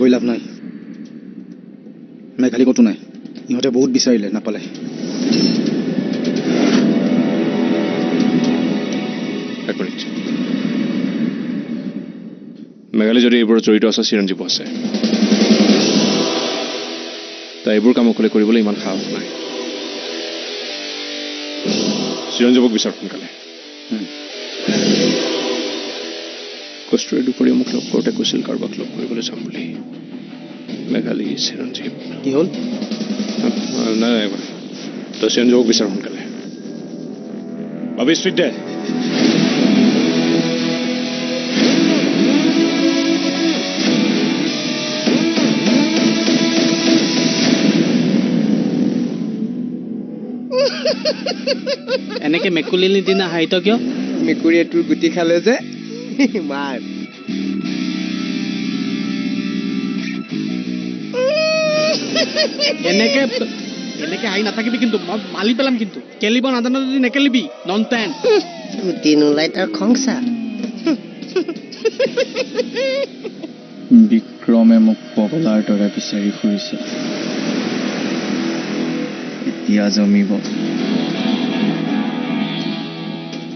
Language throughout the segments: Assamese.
গৈ লাভ নাই মেঘালী ক'তো নাই ইহঁতে বহুত বিচাৰিলে নাপালে মেঘালী যদি এইবোৰত জড়িত আছে চিৰঞ্জীৱ আছে তাই এইবোৰ কাম অকলে কৰিবলৈ ইমান সাহস নাই চিৰঞ্জীৱক বিচাৰ সোনকালে কষ্টুৰে দুপৰীয়া মোক লগ কৰোঁতে কৈছিল কাৰোবাক লগ কৰিবলৈ যাম বুলি মেঘালী চিৰঞ্জীৱ কি হ'ল নাই নাই তই চিৰঞ্জীৱক বিচাৰ সোনকালে ভাবি স্পীড দে এনেকে মেকুলিৰ নিচিনা হাঁহিত কিয় মেকুৰীয়ে তোৰ গুটি খালে যে মাৰ এনেকে এনেকে হাঁহি নাথাকিবি কিন্তু মই মালি পেলাম কিন্তু কেলিব নাজানো যদি নেকেলিবি ননটেন গুটি নোলাই তাৰ খংচা বিক্ৰমে মোক পগলাৰ দৰে বিচাৰি ফুৰিছিল এতিয়া জমিব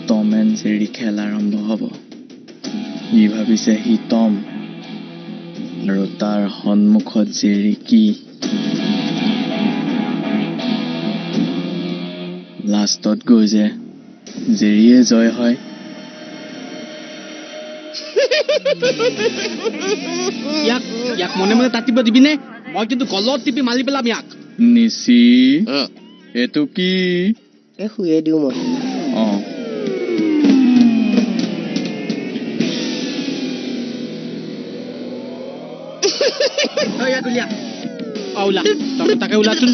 টম এণ্ড জেৰী খেল আৰম্ভ হ'ব ই ভাবিছে সি টম আৰু তাৰ সন্মুখত জেৰী কি লাষ্টত গৈ যে জেৰীয়ে জয় হয় ইয়াক মনে মনে তাতিব দিবিনে মই কিন্তু গলত টিপি মালি পেলাম ইয়াক নিচি এইটো কি শুয়ে দিওঁ মই অঁ ওলা তাকে ওলাচোন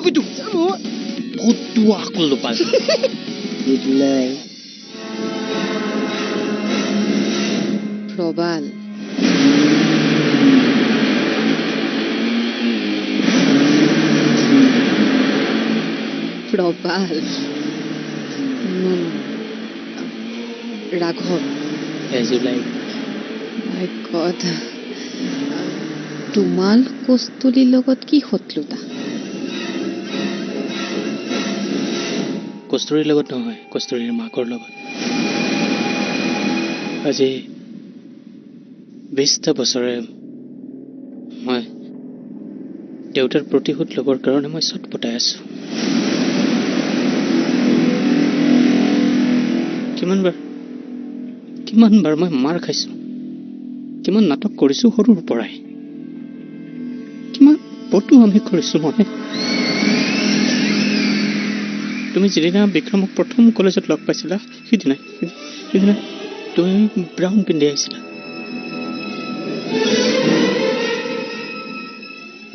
ক'তো আকল পাল গুড নাই প্ৰবাল প্ৰবাল ৰাঘৱ মাই গড তোমাল কস্তুলীৰ লগত কি শত্ৰুতা কস্তুৰীৰ লগত নহয় কস্তুৰীৰ মাকৰ লগত আজি 20টা বছৰে মই দেউতাৰ প্ৰতিশোধ ল'বৰ কাৰণে মই ছটপটাই আছো কিমানবাৰ মই মাৰ খাইছো কিমান নাটক কৰিছো সৰুৰ পৰাই কিমান পটু আমি কৰিছো মই তুমি যিদিনা বিক্ৰমক প্ৰথম কলেজত লগ পাইছিলা সিদিনা তুমি ব্ৰাউন পিন্ধি আহিছিলা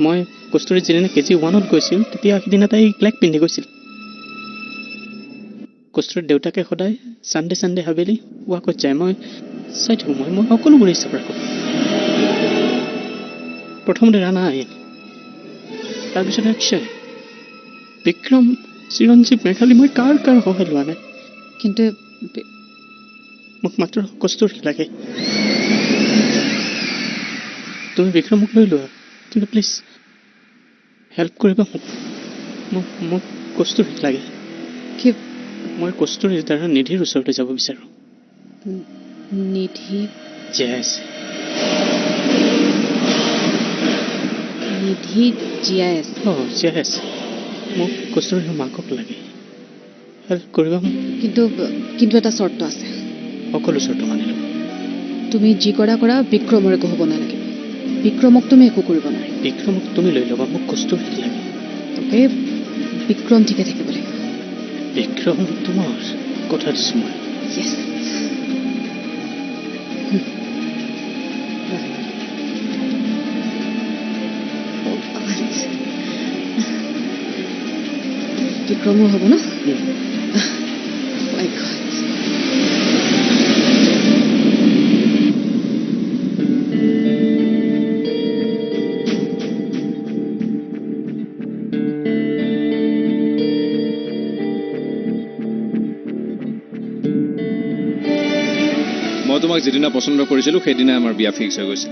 মই কস্তুৰী যিদিনা KG1ত গৈছিল তেতিয়া সিদিনা তাই ব্লেক পিন্ধি গৈছিল কস্তুৰীৰ দেউতাকে সদায় চানডে হাবেলি ৱাকত যায় মই চাই থাকোঁ মই সকলোবোৰ হিচাপ ৰাখোঁ প্ৰথমতে ৰাণা আহিল তাৰপিছত অক্ষয় বিক্ৰম চিৰঞ্জীৱ মেঘালী মই কাৰ সহায় লোৱা নাই কিন্তু মোক মাত্ৰ কস্তুৰী লাগে তুমি বিক্ৰমক লৈ লোৱা কিন্তু প্লিজ হেল্প কৰিবা মোক কস্তুৰী লাগে কি মই কস্তুৰীৰ দ্বাৰা নিধিৰ ওচৰলৈ যাব বিচাৰোঁ নিধি জীয়াই আছে মোক কস্তুৰীৰ মাকক লাগে হেল্প কৰিবা কিন্তু এটা চৰ্ত আছে সকলো চৰ্ত মানি ল'ব তুমি যি কৰা বিক্ৰমৰ একো হ'ব নালাগে বিক্ৰমক তুমি একো কৰিব নোৱাৰি বিক্ৰমক তুমি লৈ ল'বা মোক কস্তুৰী লাগে অ'কে বিক্ৰম ঠিকে থাকিব লাগিব বিক্ৰম তোমাৰ কথা দিছোঁ মই য়েছ বিক্ৰমৰ হ'ব ন মই তোমাক যেদিনা পচন্দ কৰিছিলোঁ সেইদিনা আমাৰ বিয়া ফিক্স হৈ গৈছিল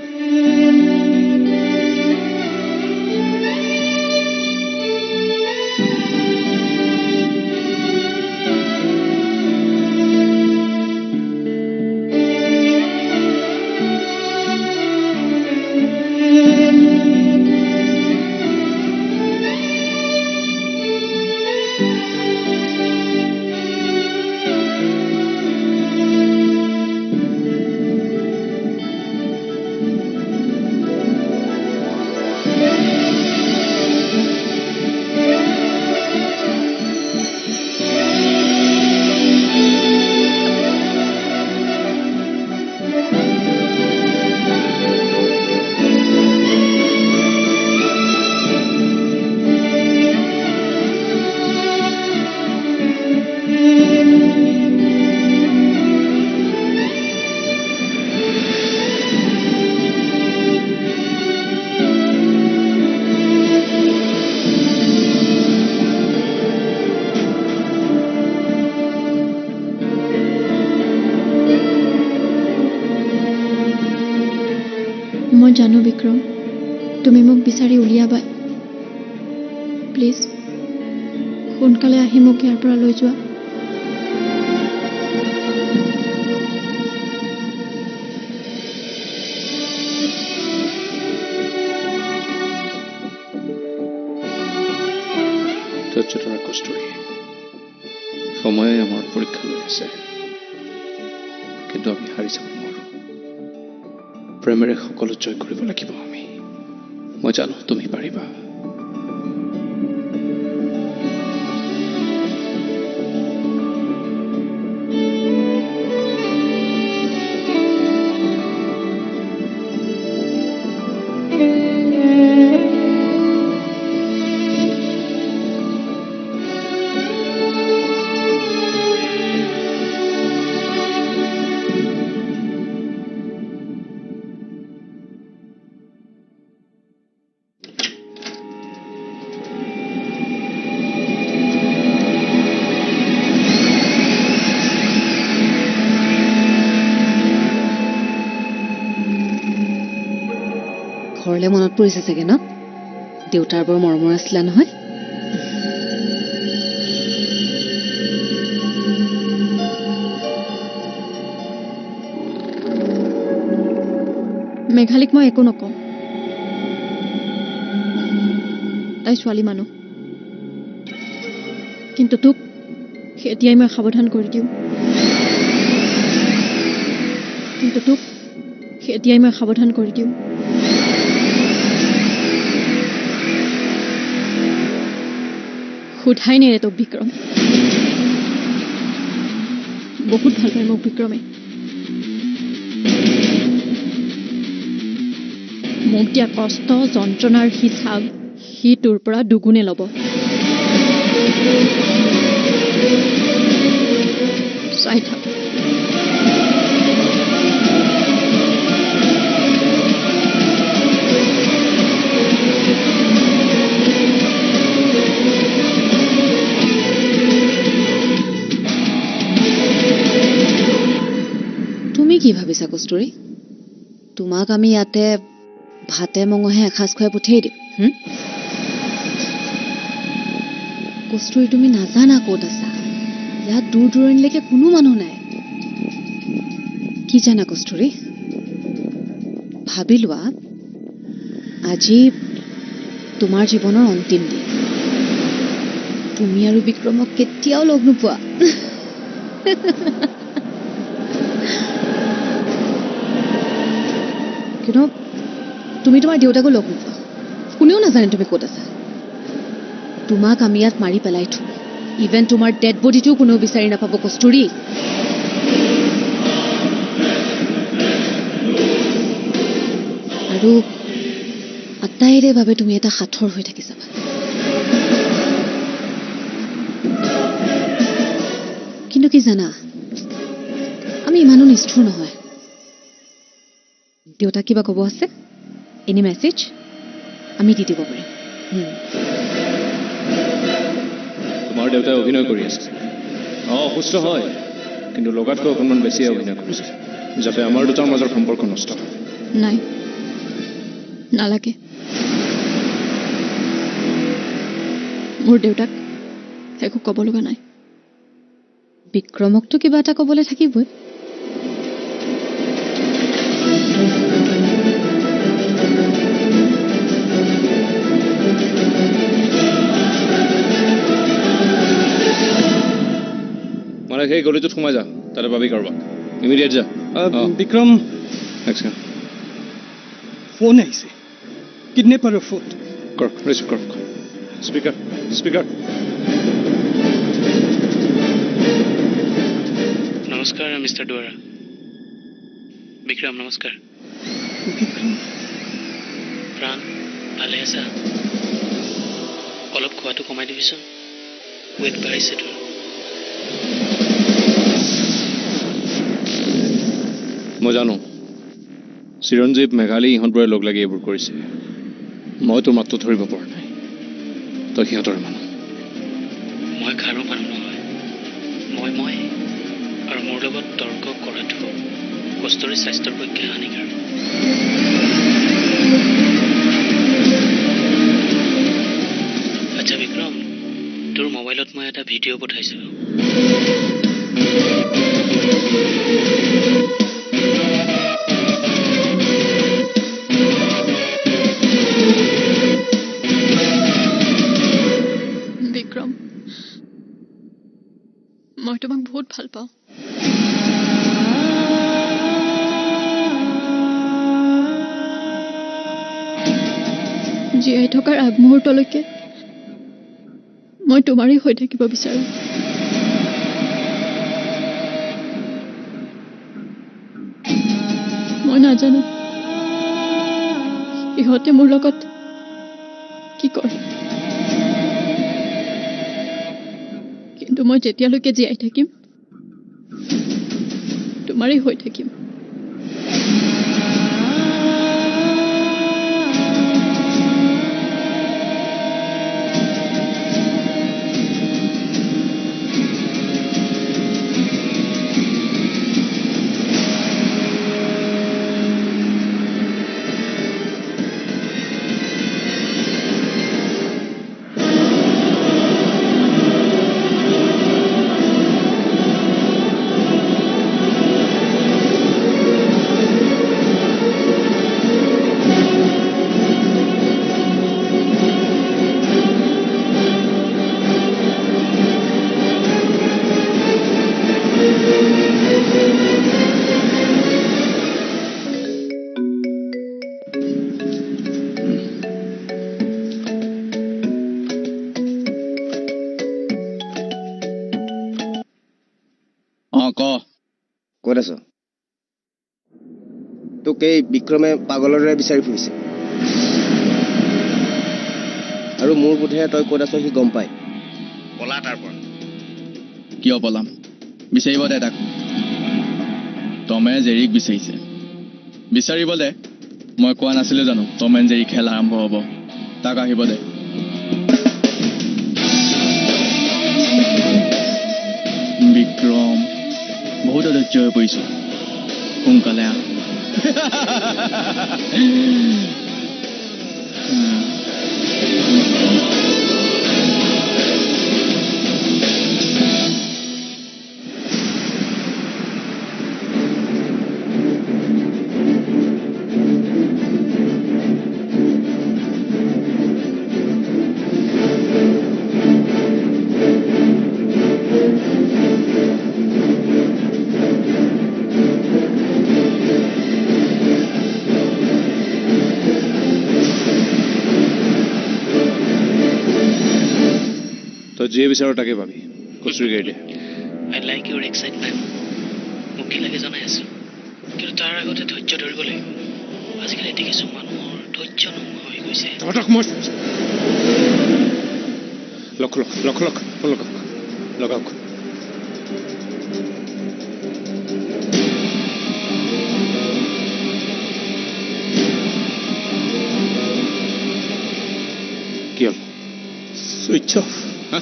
মই জানো বিক্ৰম, তুমি মোক বিচাৰি উলিয়াবা। প্লিজ সোনকালে আহি মোক ইয়াৰ পৰা লৈ যোৱা। ধৈৰ্য্যধৰা কস্তুৰী, সময়ে আমাৰ পৰীক্ষা লৈ আছে, কিন্তু আমি হাৰি যাব নোৱাৰো। প্ৰেমেৰে সকলো জয় কৰিব লাগিব আমি। মই জানো তুমি পাৰিবা। ঘৰলৈ মনত পৰিছে চাগে ন? দেউতাৰ বৰ মৰমৰ আছিলা নহয়। মেঘালীক মই একো নকওঁ, তাই ছোৱালী মানুহ। কিন্তু তোক এতিয়াই মই সাৱধান কৰি দিওঁ। সোধাই নেৰে তোক বিক্ৰম। বহুত ভাল পায় মোক বিক্ৰমে। মোক দিয়া কষ্ট যন্ত্ৰণাৰ হিচাপ সি তোৰ পৰা দুগুণে ল'ব। চাই থাক। তুমি কি ভাবিছা কস্তুৰী? তোমাক আমি ইয়াতে ভাতে মঙহে এসাঁজ খুৱাই পঠিয়াই দিম। কস্তুৰী, তুমি নাজানা ক'ত আছা। ইয়াত দূৰ দূৰণিলৈকে কোনো মানুহ নাই। কি জানা কস্তুৰী, ভাবি লোৱা আজি তোমাৰ জীৱনৰ অন্তিম দিন। তুমি আৰু বিক্ৰমক কেতিয়াও লগ নোপোৱা। কিন্তু তুমি তোমাৰ দেউতাকো লগ নোপোৱা। কোনেও নাজানে তুমি ক'ত আছা। তোমাক আমি ইয়াত মাৰি পেলাই থওঁ। ইভেন তোমাৰ ডেড বডিটোও কোনেও বিচাৰি নাপাব কস্তুৰী। আৰু আটাইৰে বাবে তুমি এটা সাঁথৰ হৈ থাকি যাবা। কিন্তু কি জানা, আমি ইমানো নিষ্ঠুৰ নহয়। দেউতাক কিবা ক'ব আছে, এনি মেছেজ আমি দি দিব পাৰিম। তোমাৰ দেউতাই অভিনয় কৰি আছে। অসুস্থ হয়, কিন্তু লগাতকৈ অকণমান বেছিয়ে অভিনয় কৰিছে, যাতে আমাৰ দুটাৰ মাজৰ সম্পৰ্ক নষ্ট হয়। নাই, নালাগে। মোৰ দেউতাক একো ক'ব লগা নাই। বিক্ৰমকতো কিবা এটা ক'বলৈ থাকিবই। মানে সেই গলিটোত সোমাই যা, তাতে পাবি কাৰোবাক। ইমিডিয়েট যা। বিক্ৰম, ফোন আহিছে। কিডনেপাৰৰ ফোন। কৰক, ৰিচিভ কৰক। স্পীকাৰ। নমস্কাৰ মিষ্টাৰ দুৱাৰা। বিক্ৰম নমস্কাৰ। বিক্ৰম, প্ৰাণ ভালে আছা? অলপ খোৱাটো কমাই দিবিচোন, ৱেইট বাঢ়িছে তোৰ। মই জানো চিৰঞ্জীৱ, মেঘালী ইহঁতবোৰে লগ লাগি এইবোৰ কৰিছে। মই তোৰ মাতটো ধৰিব পৰা নাই। তই সিহঁতৰে মানুহ। মই কাৰো মানুহ নহয়। মই আৰু মোৰ লগত তৰ্ক কৰাটো কস্তুৰীৰ স্বাস্থ্যৰ পক্ষে হানিকাৰক। আচ্ছা বিক্ৰম, তোৰ মোবাইলত মই এটা ভিডিঅ' পঠাইছোঁ। বিক্ৰম, মই তোমাক বহুত ভাল পাওঁ। জীয়াই থকাৰ আগমুহূৰ্তলৈকে মই তোমাৰেই হৈ থাকিব বিচাৰোঁ। মই নাজানো ইহঁতে মোৰ লগত কি কৰে, কিন্তু মই যেতিয়ালৈকে জীয়াই থাকিম তোমাৰেই হৈ থাকিম। ক ক'ত আছ? তোক এই বিক্ৰমে পাগলৰ দৰে বিচাৰি ফুৰিছে, আৰু মোৰ বোধেৰে তই ক'ত আছ সি গম পায়। পলা তাৰ পৰা। কিয় পলাম? বিচাৰিব দে তাক। টমে জেৰিক বিচাৰিছে, বিচাৰিব দে। মই কোৱা নাছিলোঁ জানো টম এণ্ড জেৰি খেল আৰম্ভ হ'ব? তাক আহিব দে। বিক্ৰম, বহুত অধৈৰ্য হৈ পৰিছোঁ, সোনকালে আহ। তই যিয়ে বিচাৰ তাকে পাবি। কচুৰি গাড়ী আই লাইক ইউৰ এক্সাইটমেণ্ট। মোক কি লাগে জনাই আছোঁ, কিন্তু তাৰ আগতে ধৈৰ্য ধৰিব লাগিব। আজিকালি দেখিছোঁ মানুহৰ ধৈৰ্য নোহোৱা হৈ গৈছে। তহঁতক মই লগ লগাওক। কি হ'ল? Switch off. হা?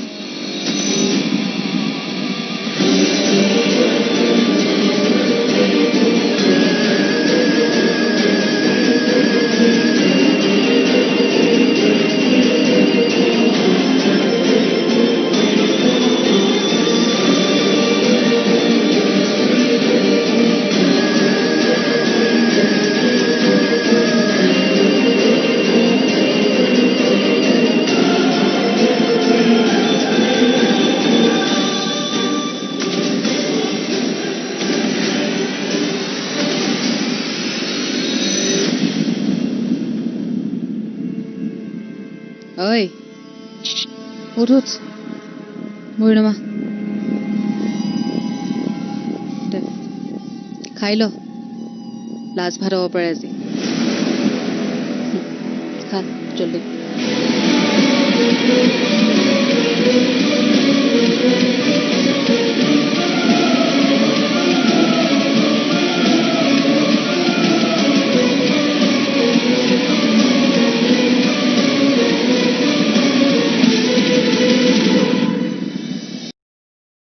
ঐ উঠ ভৰি নমা, দে খাই ল, লাজ ভাত হ'ব পাৰে আজি। খা জলদি।